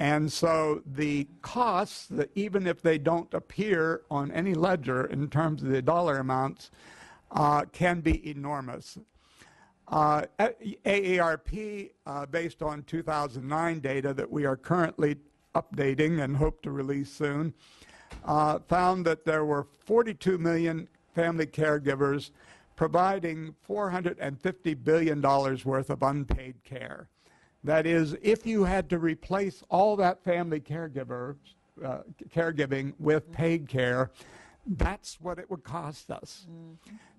And so the costs, that even if they don't appear on any ledger in terms of the dollar amounts, can be enormous. AARP, based on 2009 data that we are currently updating and hope to release soon, found that there were 42 million family caregivers providing $450 billion worth of unpaid care. That is, if you had to replace all that family caregiving with paid care, that's what it would cost us.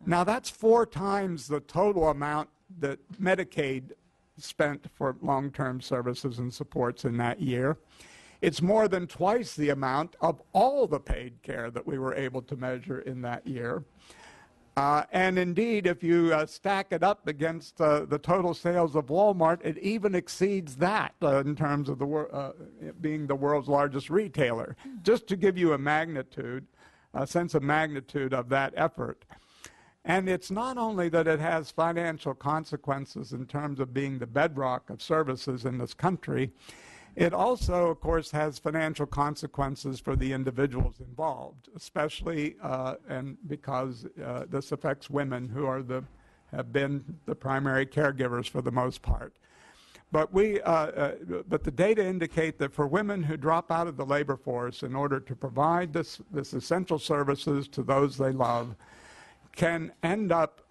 Now, that's 4 times the total amount that Medicaid spent for long-term services and supports in that year. It's more than twice the amount of all the paid care that we were able to measure in that year. And indeed, if you stack it up against the total sales of Walmart, it even exceeds that in terms of being the world's largest retailer. Just to give you a magnitude, a sense of magnitude of that effort. And it's not only that it has financial consequences in terms of being the bedrock of services in this country, it also, of course, has financial consequences for the individuals involved, especially and because this affects women who have been the primary caregivers for the most part. But the data indicate that for women who drop out of the labor force in order to provide this essential services to those they love, can end up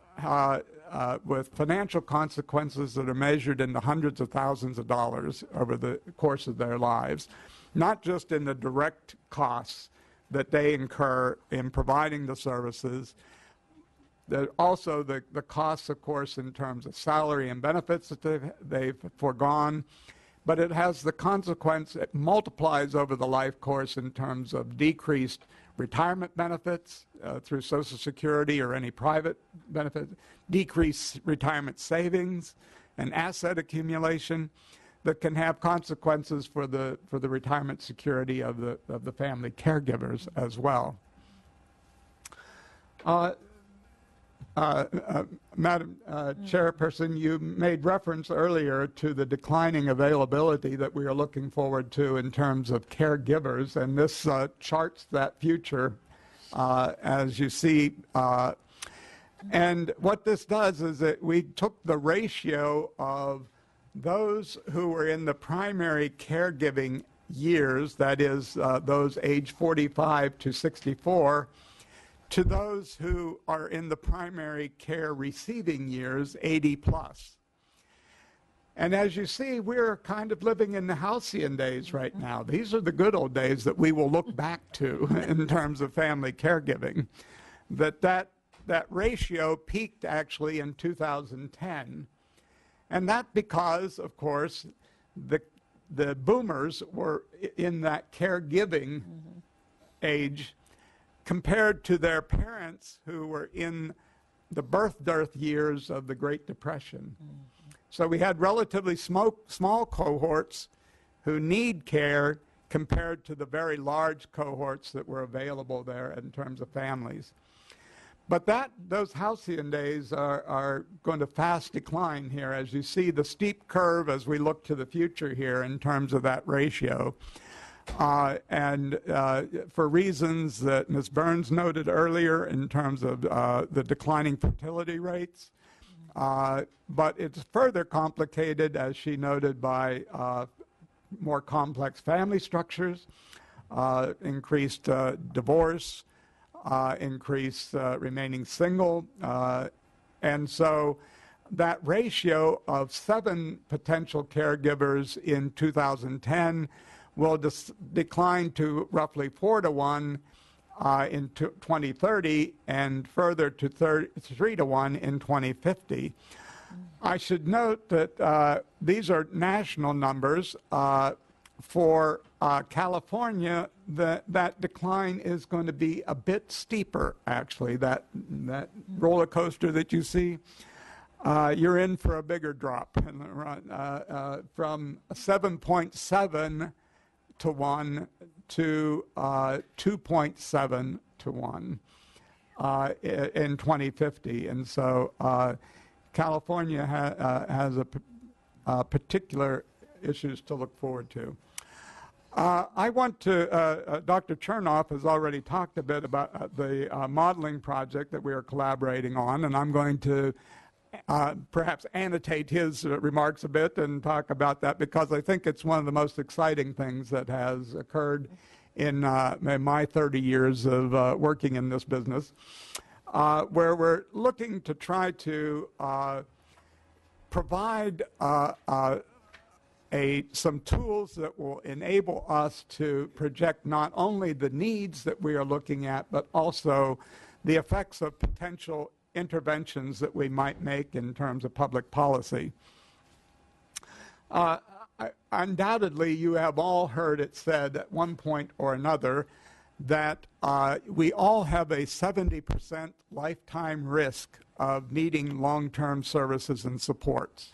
with financial consequences that are measured in the hundreds of thousands of dollars over the course of their lives, not just in the direct costs that they incur in providing the services, also the costs, of course, in terms of salary and benefits that they've foregone, but it has the consequence, it multiplies over the life course in terms of decreased retirement benefits through Social Security or any private benefit, decreased retirement savings and asset accumulation that can have consequences for the retirement security of the family caregivers as well. Madam Chairperson, you made reference earlier to the declining availability that we are looking forward to in terms of caregivers, and this charts that future, as you see. And what this does is that we took the ratio of those who were in the primary caregiving years, that is, those age 45 to 64, to those who are in the primary care receiving years, 80 plus. And as you see, we're kind of living in the halcyon days right now. These are the good old days that we will look back to in terms of family caregiving. That ratio peaked actually in 2010. And that because, of course, the boomers were in that caregiving age compared to their parents who were in the birth-dearth years of the Great Depression. So we had relatively small cohorts who need care compared to the very large cohorts that were available there in terms of families. But those halcyon days are going to fast decline here, as you see the steep curve as we look to the future here in terms of that ratio. And for reasons that Ms. Burns noted earlier in terms of the declining fertility rates, but it's further complicated, as she noted, by more complex family structures, increased divorce, increased remaining single, and so that ratio of 7 potential caregivers in 2010 will decline to roughly 4 to 1 in 2030 and further to 3 to 1 in 2050. I should note that these are national numbers. For California, that decline is going to be a bit steeper, actually. That roller coaster that you see, you're in for a bigger drop from 7.7 to 1 to 2.7 to 1 in 2050. And so California has a particular issues to look forward to. I want to, Dr. Chernoff has already talked a bit about the modeling project that we are collaborating on, and I'm going to perhaps annotate his remarks a bit and talk about that because I think it's one of the most exciting things that has occurred in my 30 years of working in this business, where we're looking to try to provide some tools that will enable us to project not only the needs that we are looking at, but also the effects of potential interventions that we might make in terms of public policy. Undoubtedly, you have all heard it said at one point or another that we all have a 70% lifetime risk of needing long-term services and supports.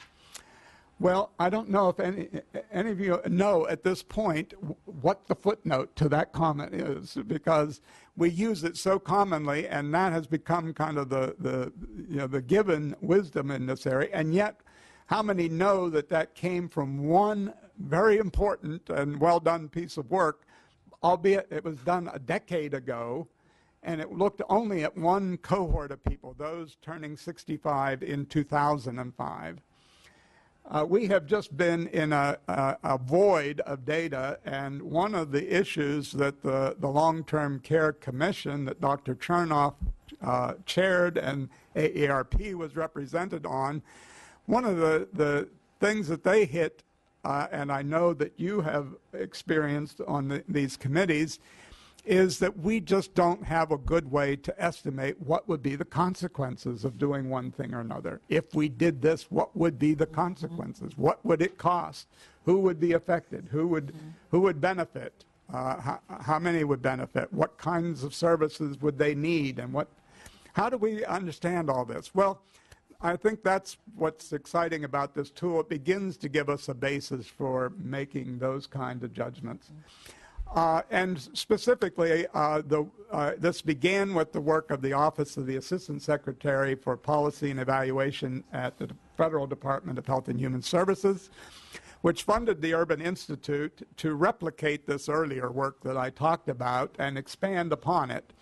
Well, I don't know if any of you know at this point what the footnote to that comment is, because we use it so commonly, and that has become kind of the given wisdom in this area. And yet, how many know that that came from one very important and well-done piece of work, albeit it was done a decade ago, and it looked only at one cohort of people, those turning 65 in 2005. We have just been in a void of data, and one of the issues that the Long-Term Care Commission that Dr. Chernoff chaired and AARP was represented on, one of the things that they hit, and I know that you have experienced on these committees, is that we just don't have a good way to estimate what would be the consequences of doing one thing or another. If we did this, what would be the consequences? What would it cost? Who would be affected? Who would benefit? How many would benefit? What kinds of services would they need? And how do we understand all this? Well, I think that's what's exciting about this tool. It begins to give us a basis for making those kind of judgments. And specifically, this began with the work of the Office of the Assistant Secretary for Policy and Evaluation at the Federal Department of Health and Human Services, which funded the Urban Institute to replicate this earlier work that I talked about and expand upon it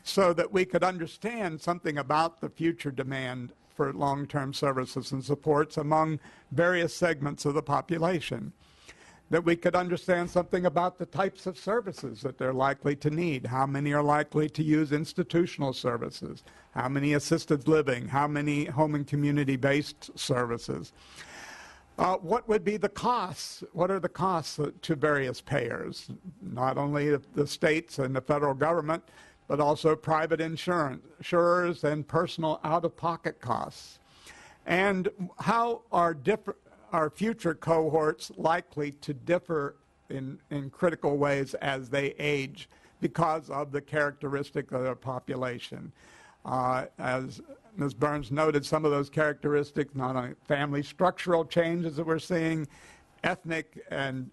so that we could understand something about the future demand for long-term services and supports among various segments of the population, that we could understand something about the types of services that they're likely to need, how many are likely to use institutional services, how many assisted living, how many home and community-based services. What would be the costs? What are the costs to various payers, not only the states and the federal government, but also private insurers and personal out-of-pocket costs? And how are future cohorts likely to differ in critical ways as they age because of the characteristic of their population? As Ms. Burns noted, some of those characteristics, not only family structural changes that we're seeing, ethnic and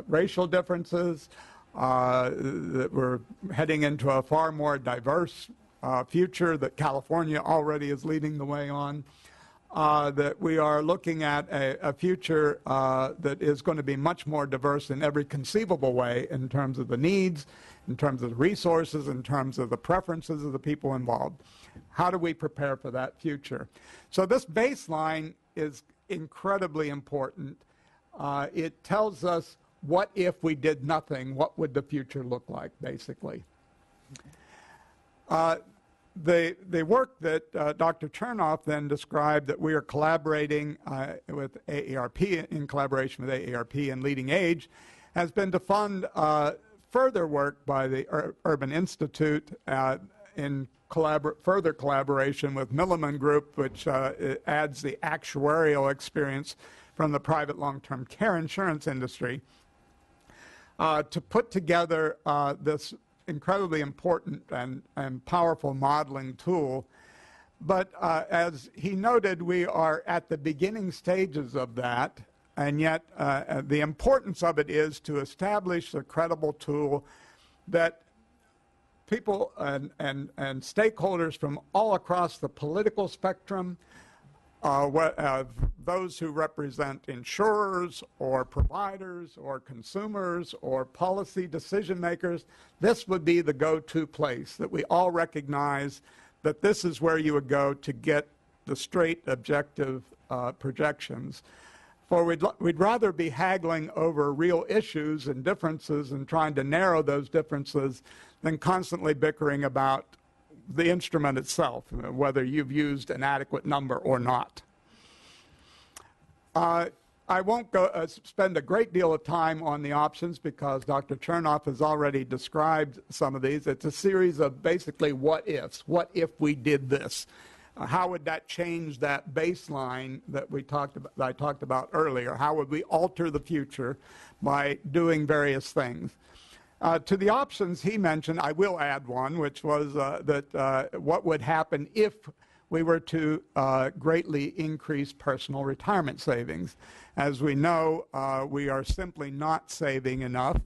racial differences, that we're heading into a far more diverse future that California already is leading the way on. That we are looking at a future that is going to be much more diverse in every conceivable way in terms of the needs, in terms of the resources, in terms of the preferences of the people involved. How do we prepare for that future? So this baseline is incredibly important. It tells us what if we did nothing, what would the future look like, basically. The work that Dr. Chernoff then described that we are collaborating with AARP, in collaboration with AARP and Leading Age, has been to fund further work by the Urban Institute in further collaboration with Milliman Group, which adds the actuarial experience from the private long-term care insurance industry, to put together this incredibly important and powerful modeling tool. But as he noted, we are at the beginning stages of that, and yet the importance of it is to establish a credible tool that people and stakeholders from all across the political spectrum, those who represent insurers or providers or consumers or policy decision makers, this would be the go-to place that we all recognize that this is where you would go to get the straight objective projections. For we'd rather be haggling over real issues and differences and trying to narrow those differences than constantly bickering about the instrument itself, whether you've used an adequate number or not. I won't spend a great deal of time on the options because Dr. Chernoff has already described some of these. It's a series of basically what ifs. What if we did this? How would that change that baseline that I talked about earlier? How would we alter the future by doing various things? To the options he mentioned, I will add one, which was what would happen if we were to greatly increase personal retirement savings. As we know, we are simply not saving enough,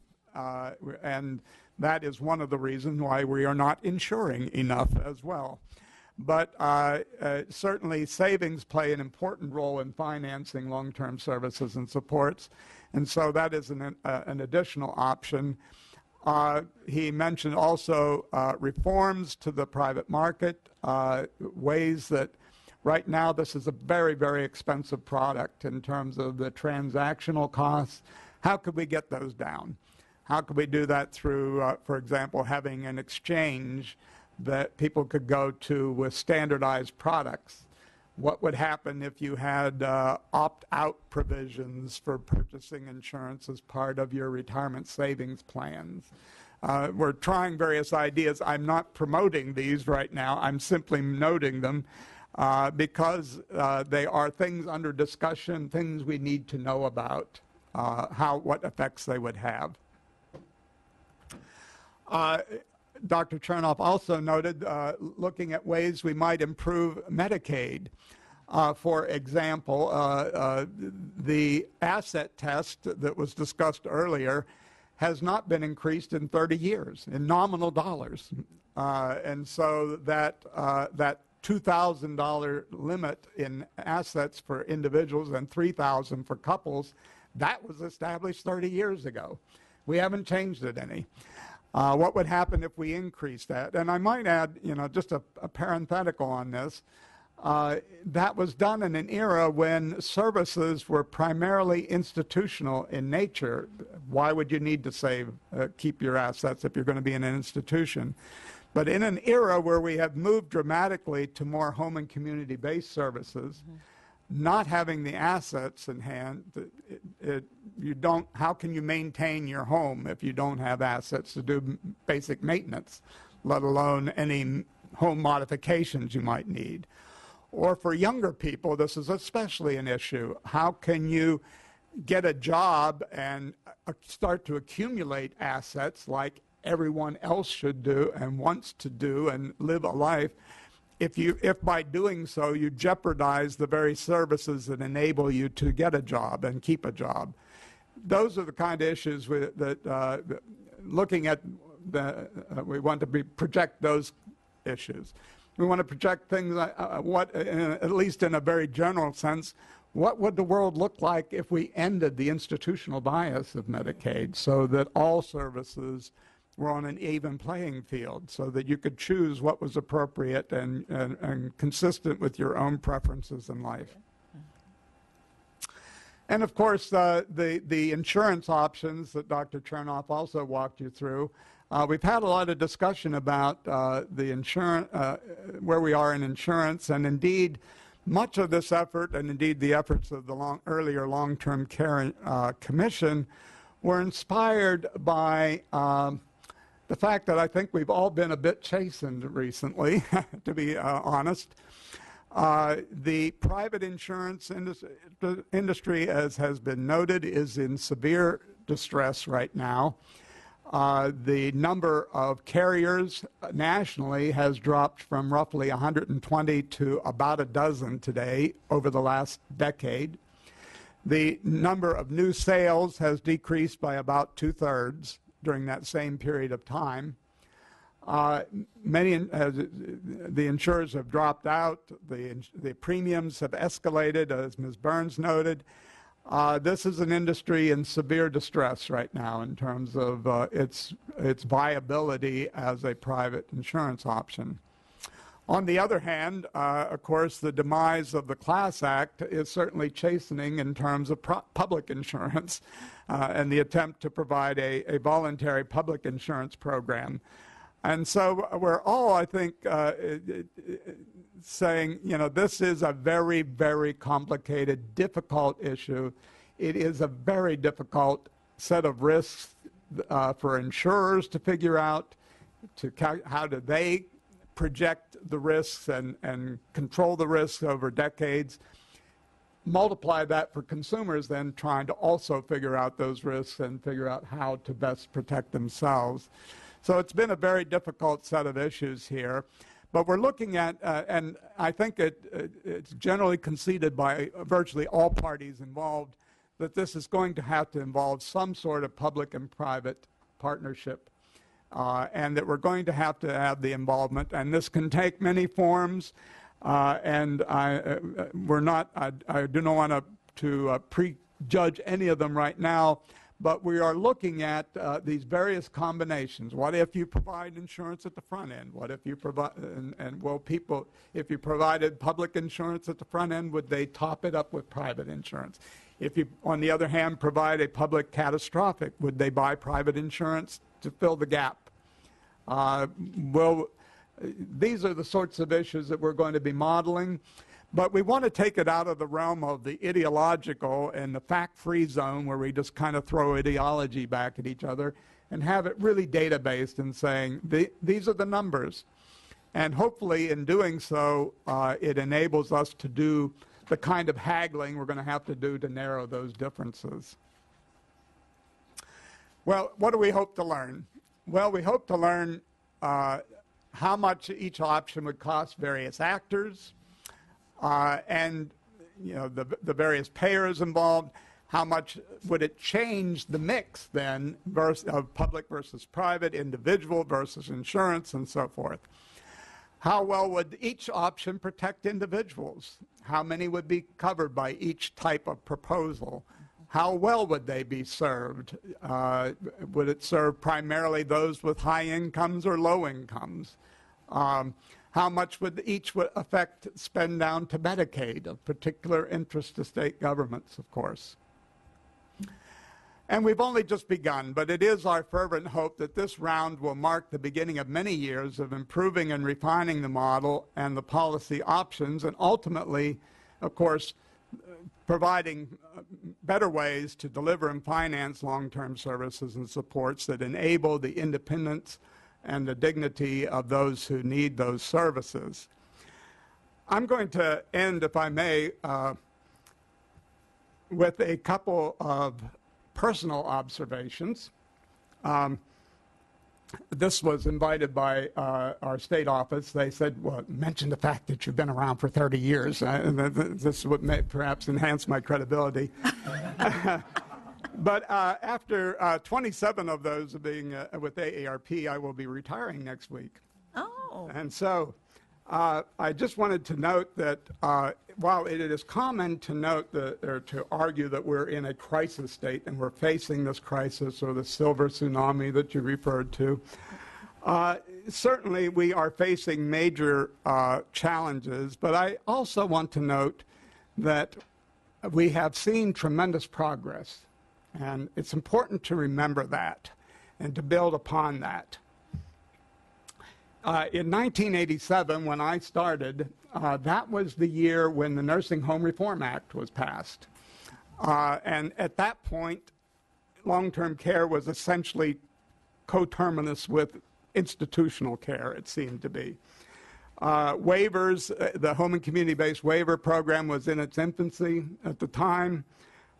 and that is one of the reasons why we are not insuring enough as well. But certainly savings play an important role in financing long-term services and supports, and so that is an additional option. He mentioned also reforms to the private market, ways that right now this is a very, very expensive product in terms of the transactional costs. How could we get those down? How could we do that through, for example, having an exchange that people could go to with standardized products? What would happen if you had opt-out provisions for purchasing insurance as part of your retirement savings plans? We're trying various ideas. I'm not promoting these right now. I'm simply noting them because they are things under discussion, things we need to know about, what effects they would have. Dr. Chernoff also noted looking at ways we might improve Medicaid. For example, the asset test that was discussed earlier has not been increased in 30 years in nominal dollars. And so that $2,000 limit in assets for individuals and $3,000 for couples, that was established 30 years ago. We haven't changed it any. What would happen if we increased that? And I might add, just a parenthetical on this. That was done in an era when services were primarily institutional in nature. Why would you need to keep your assets if you're going to be in an institution? But in an era where we have moved dramatically to more home and community-based services, not having the assets in hand, how can you maintain your home if you don't have assets to do basic maintenance, let alone any home modifications you might need? Or for younger people, this is especially an issue. How can you get a job and start to accumulate assets like everyone else should do and wants to do and live a life if by doing so you jeopardize the very services that enable you to get a job and keep a job? Those are the kind of issues that looking at we want to project those issues. We want to project things at least in a very general sense, what would the world look like if we ended the institutional bias of Medicaid so that all services were on an even playing field, so that you could choose what was appropriate and consistent with your own preferences in life. And of course, the insurance options that Dr. Chernoff also walked you through. We've had a lot of discussion about the insurance, where we are in insurance, and indeed, much of this effort, and indeed the efforts of the earlier Long-Term Care Commission, were inspired by the fact that I think we've all been a bit chastened recently, to be honest. The private insurance industry, as has been noted, is in severe distress right now. The number of carriers nationally has dropped from roughly 120 to about a dozen today over the last decade. The number of new sales has decreased by about 2/3 during that same period of time. Many the insurers have dropped out. The premiums have escalated, as Ms. Burns noted. This is an industry in severe distress right now in terms of its viability as a private insurance option. On the other hand, of course, the demise of the Class Act is certainly chastening in terms of public insurance and the attempt to provide a voluntary public insurance program. And so we're all, I think, saying, you know, this is a very, very complicated, difficult issue. It is a very difficult set of risks for insurers to figure out, how do they project the risks and control the risks over decades. Multiply that for consumers then trying to also figure out those risks and figure out how to best protect themselves. So it's been a very difficult set of issues here. But we're looking at, and I think it's generally conceded by virtually all parties involved, that this is going to have to involve some sort of public and private partnership. And that we're going to have the involvement, and this can take many forms. And I do not want to prejudge any of them right now, but we are looking at these various combinations. What if you provide insurance at the front end? What if you provide, if you provided public insurance at the front end, would they top it up with private insurance? If you, on the other hand, provide a public catastrophic, would they buy private insurance to fill the gap? These are the sorts of issues that we're going to be modeling, but we want to take it out of the realm of the ideological and the fact-free zone where we just kind of throw ideology back at each other and have it really data-based and saying, these are the numbers. And hopefully in doing so, it enables us to do the kind of haggling we're going to have to do to narrow those differences. Well, what do we hope to learn? Well, we hope to learn how much each option would cost various actors and, you know, the various payers involved. How much would it change the mix then of public versus private, individual versus insurance, and so forth? How well would each option protect individuals? How many would be covered by each type of proposal? How well would they be served? Would it serve primarily those with high incomes or low incomes? How much would each affect spend down to Medicaid, of particular interest to state governments, of course? And we've only just begun, but it is our fervent hope that this round will mark the beginning of many years of improving and refining the model and the policy options, and ultimately, of course, providing better ways to deliver and finance long-term services and supports that enable the independence and the dignity of those who need those services. I'm going to end, if I may, with a couple of personal observations. This was invited by our state office. They said, well, mention the fact that you've been around for 30 years. And this would perhaps enhance my credibility. But after 27 of those being with AARP, I will be retiring next week. Oh. And so I just wanted to note that while it is common to note or to argue that we're in a crisis state and we're facing this crisis or the silver tsunami that you referred to, certainly we are facing major challenges. But I also want to note that we have seen tremendous progress. And it's important to remember that and to build upon that. In 1987, when I started, that was the year when the Nursing Home Reform Act was passed. And at that point, long-term care was essentially coterminous with institutional care, it seemed to be. Waivers, the home and community-based waiver program was in its infancy at the time.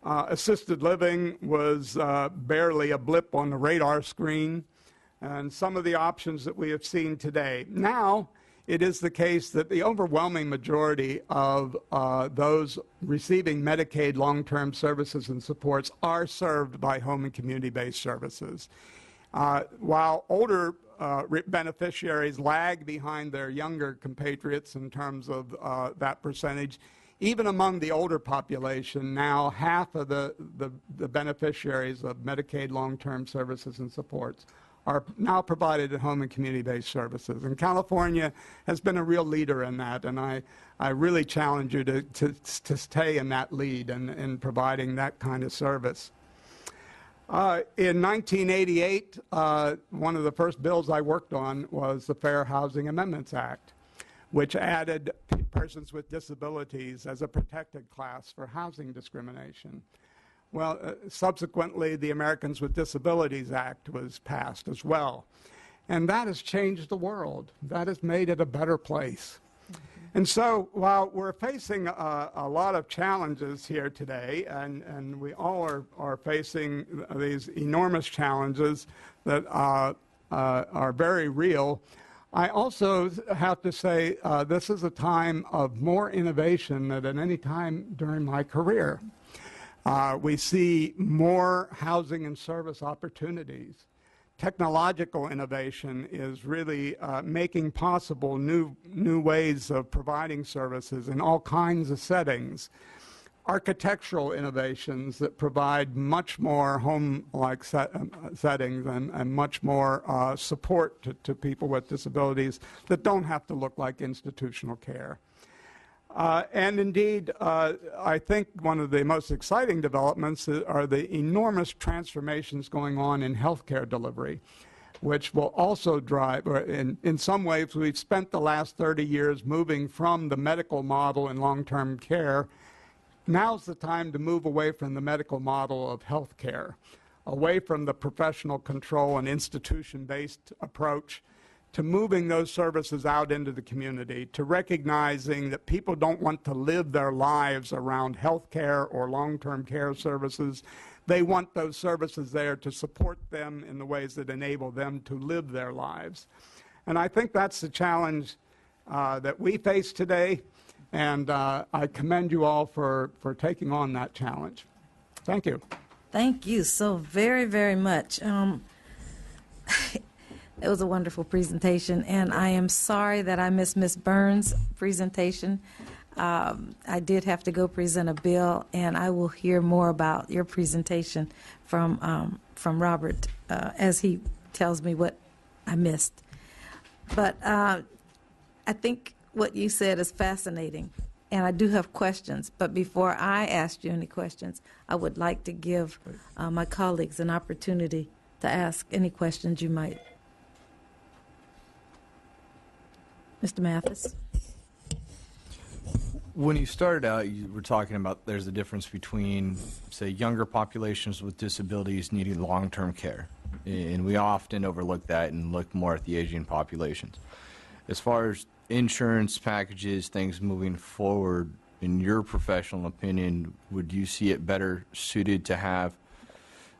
Assisted living was barely a blip on the radar screen. And some of the options that we have seen today. Now, it is the case that the overwhelming majority of those receiving Medicaid long-term services and supports are served by home and community-based services. While older beneficiaries lag behind their younger compatriots in terms of that percentage. Even among the older population, now half of the beneficiaries of Medicaid long-term services and supports are now provided at home and community-based services. And California has been a real leader in that, and I really challenge you to stay in that lead in providing that kind of service. In 1988, one of the first bills I worked on was the Fair Housing Amendments Act, which added persons with disabilities as a protected class for housing discrimination. Well, subsequently, the Americans with Disabilities Act was passed as well. And that has changed the world. That has made it a better place. And so while we're facing a lot of challenges here today, and we all are facing these enormous challenges that are very real, I also have to say this is a time of more innovation than at any time during my career. We see more housing and service opportunities. Technological innovation is really making possible new ways of providing services in all kinds of settings. Architectural innovations that provide much more home-like settings and much more support to people with disabilities that don't have to look like institutional care. And indeed, I think one of the most exciting developments are the enormous transformations going on in healthcare delivery, which will also drive, or in some ways, we've spent the last 30 years moving from the medical model in long-term care. Now's the time to move away from the medical model of healthcare, away from the professional control and institution-based approach, to moving those services out into the community, to recognizing that people don't want to live their lives around health care or long-term care services. They want those services there to support them in the ways that enable them to live their lives. And I think that's the challenge that we face today, and I commend you all for taking on that challenge. Thank you. Thank you so very, very much. It was a wonderful presentation, and I am sorry that I missed Ms. Burns' presentation. I did have to go present a bill, and I will hear more about your presentation from Robert as he tells me what I missed. But I think what you said is fascinating, and I do have questions. But before I ask you any questions, I would like to give my colleagues an opportunity to ask any questions you might. Mr. Mathis. When you started out, you were talking about there's a difference between, say, younger populations with disabilities needing long-term care. And we often overlook that and look more at the aging populations. As far as insurance packages, things moving forward, in your professional opinion, would you see it better suited to have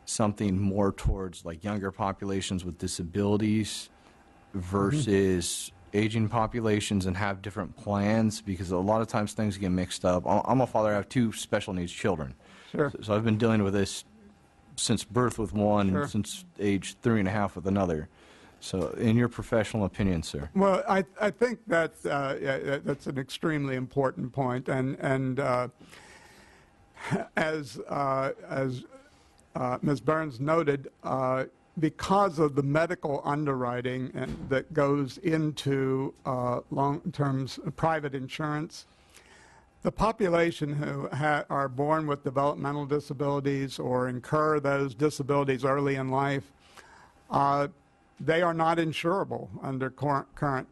something more towards like younger populations with disabilities versus aging populations and have different plans? Because a lot of times things get mixed up. I'm a father, I have 2 special needs children. Sure. So I've been dealing with this since birth with one Sure. and since age 3.5 with another. So in your professional opinion, sir. Well, I think that that's an extremely important point, and as Ms. Burns noted, because of the medical underwriting that goes into long-term private insurance, the population who are born with developmental disabilities or incur those disabilities early in life, they are not insurable under current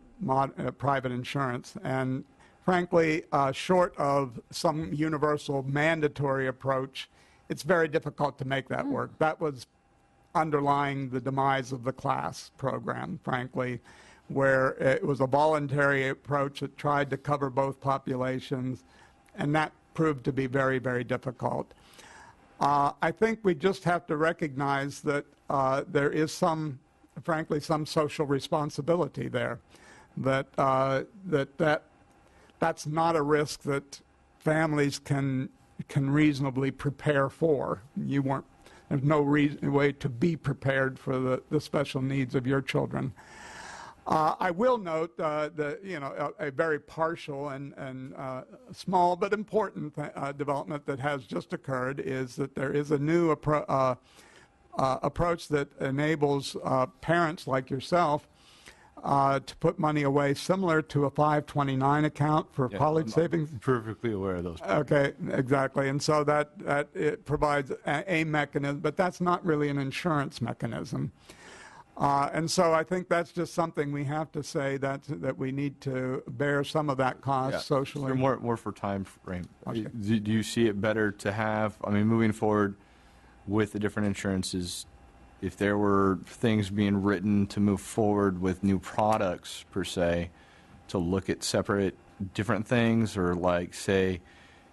private insurance. And frankly, short of some universal mandatory approach, it's very difficult to make that work. That was underlying the demise of the class program, frankly, where it was a voluntary approach that tried to cover both populations, and that proved to be very, very difficult. I think we just have to recognize that there is frankly, some social responsibility there, that's not a risk that families can reasonably prepare for. There's no way to be prepared for the special needs of your children. I will note a very partial and small but important development that has just occurred is that there is a new approach that enables parents like yourself to put money away similar to a 529 account for college savings. I'm perfectly aware of those. Okay, exactly. And so that it provides a mechanism, but that's not really an insurance mechanism. And so I think that's just something we have to say that we need to bear some of that cost socially. So more for time frame. Okay. Do you see it better to have, I mean, moving forward with the different insurances, if there were things being written to move forward with new products per se, to look at separate different things, or like say,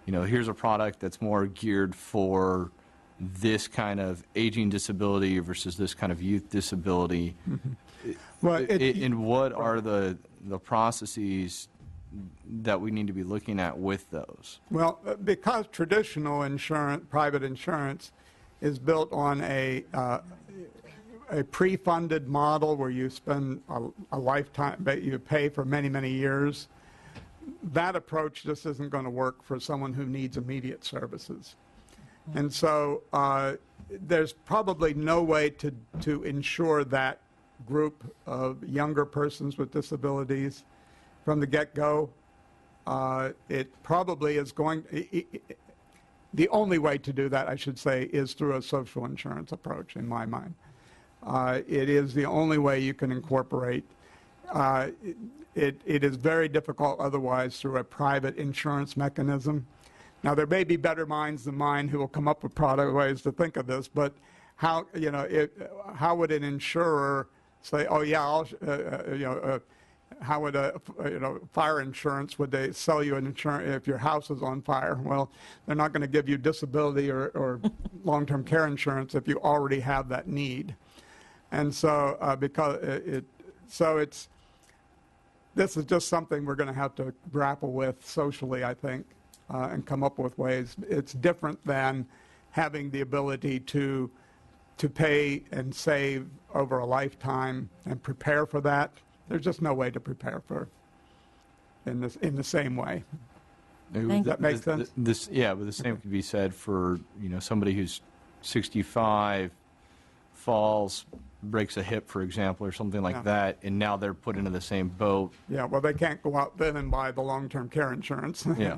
here's a product that's more geared for this kind of aging disability versus this kind of youth disability. Mm-hmm. Well, and what are the processes that we need to be looking at with those? Well, because traditional insurance, private insurance, is built on a pre-funded model where you spend a lifetime, but you pay for many, many years. That approach just isn't going to work for someone who needs immediate services. And so there's probably no way to ensure that group of younger persons with disabilities from the get-go. It probably is going, the only way to do that, I should say, is through a social insurance approach, in my mind. It is the only way you can incorporate. It is very difficult otherwise through a private insurance mechanism. Now, there may be better minds than mine who will come up with product ways to think of this, but how would an insurer say, oh yeah, how would fire insurance, would they sell you an insurance if your house is on fire? Well, they're not going to give you disability or long-term care insurance if you already have that need. And so this is just something we're going to have to grapple with socially, I think. And come up with ways. It's different than having the ability to pay and save over a lifetime and prepare for that. There's just no way to prepare for in the same way. Does that make sense? But the same could be said for somebody who's 65, falls, breaks a hip, for example, or something like that, and now they're put into the same boat. Yeah, well, they can't go out then and buy the long-term care insurance. Yeah.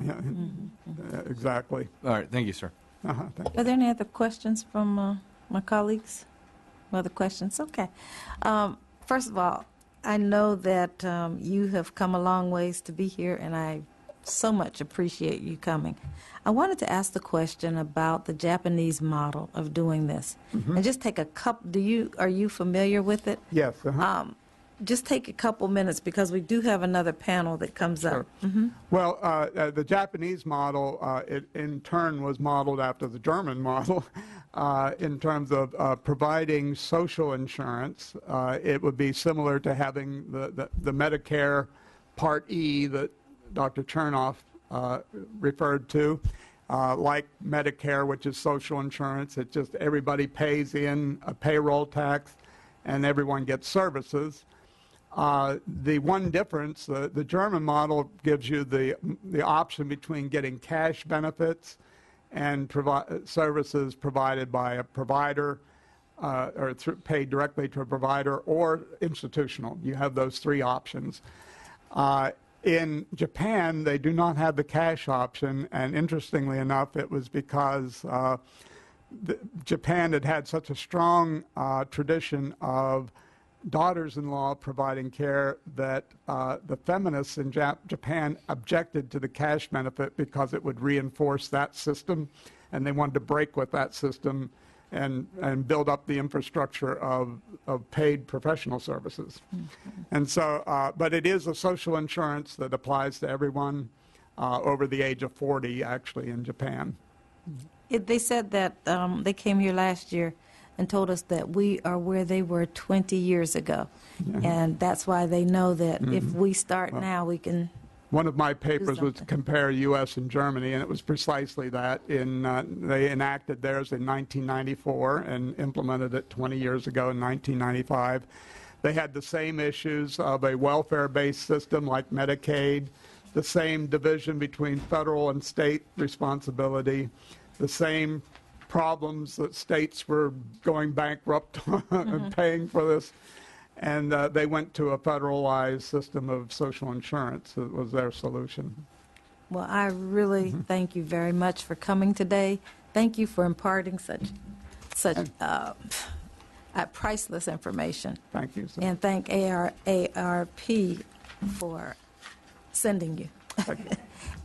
Exactly. All right, thank you, sir. Thank you. Are there any other questions from my colleagues? Other questions? Okay. First of all, I know that you have come a long ways to be here, and I so much appreciate you coming. I wanted to ask the question about the Japanese model of doing this, and just take a couple. Are you familiar with it? Yes. Just take a couple minutes because we do have another panel that comes up. Well, the Japanese model, it in turn was modeled after the German model in terms of providing social insurance. It would be similar to having the Medicare Part E that Dr. Chernoff referred to, like Medicare, which is social insurance. It just everybody pays in a payroll tax and everyone gets services. The one difference, the German model gives you the option between getting cash benefits and services provided by a provider or paid directly to a provider or institutional. You have those three options. In Japan, they do not have the cash option, and interestingly enough, it was because Japan had such a strong tradition of daughters-in-law providing care that the feminists in Japan objected to the cash benefit because it would reinforce that system, and they wanted to break with that system and build up the infrastructure of paid professional services. And so, but it is a social insurance that applies to everyone over the age of 40, actually, in Japan. They said that they came here last year and told us that we are where they were 20 years ago. And that's why they know that if we start now, we can One of my papers was to compare U.S. and Germany, and it was precisely that. They enacted theirs in 1994 and implemented it 20 years ago in 1995. They had the same issues of a welfare-based system like Medicaid, the same division between federal and state responsibility, the same problems that states were going bankrupt and paying for this. And they went to a federalized system of social insurance. It was their solution. Well, I really thank you very much for coming today. Thank you for imparting such priceless information. Thank you, sir. And thank ARP for sending you.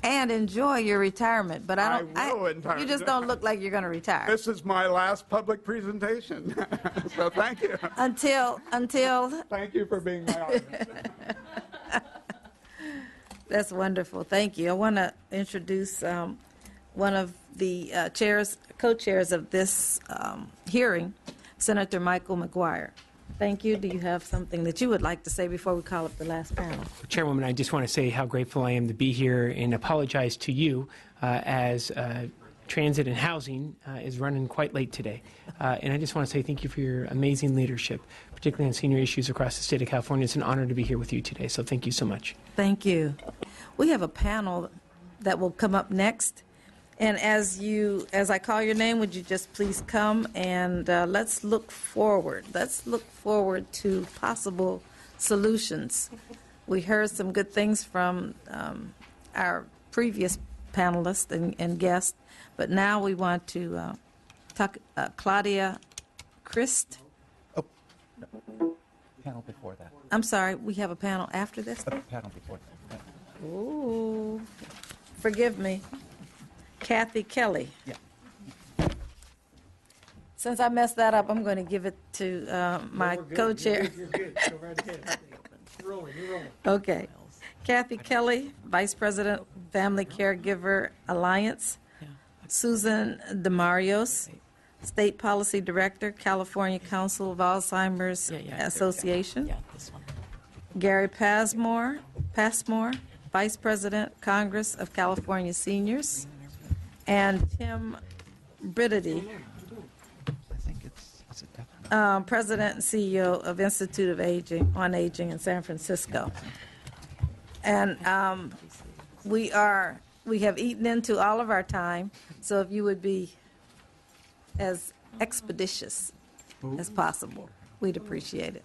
And enjoy your retirement. But I will retire. You just don't look like you're going to retire. This is my last public presentation. So thank you. Until Thank you for being my audience. That's wonderful. Thank you. I want to introduce one of the co-chairs of this hearing, Senator Michael McGuire. Thank you. Do you have something that you would like to say before we call up the last panel? Chairwoman, I just want to say how grateful I am to be here and apologize to you as transit and housing is running quite late today. And I just want to say thank you for your amazing leadership, particularly on senior issues across the state of California. It's an honor to be here with you today, so thank you so much. Thank you. We have a panel that will come up next. And as I call your name, would you just please come and let's look forward. Let's look forward to possible solutions. We heard some good things from our previous panelists and guests, but now we want to talk Claudia Christ. Oh, no. Panel before that. I'm sorry, we have a panel after this? A panel before that. Ooh, forgive me. Kathy Kelly. Yeah. Since I messed that up, I'm going to give it to my co-chair. You're good. Go right ahead. You're rolling. Okay. Kathy Kelly, Vice President, Family Caregiver Alliance. Susan DeMarios, State Policy Director, California Council of Alzheimer's Association. Gary Passmore, Vice President, Congress of California Seniors. And Tim Brittedy, I think is it definitely? President and CEO of Institute on Aging in San Francisco. And we have eaten into all of our time, so if you would be as expeditious as possible, we'd appreciate it.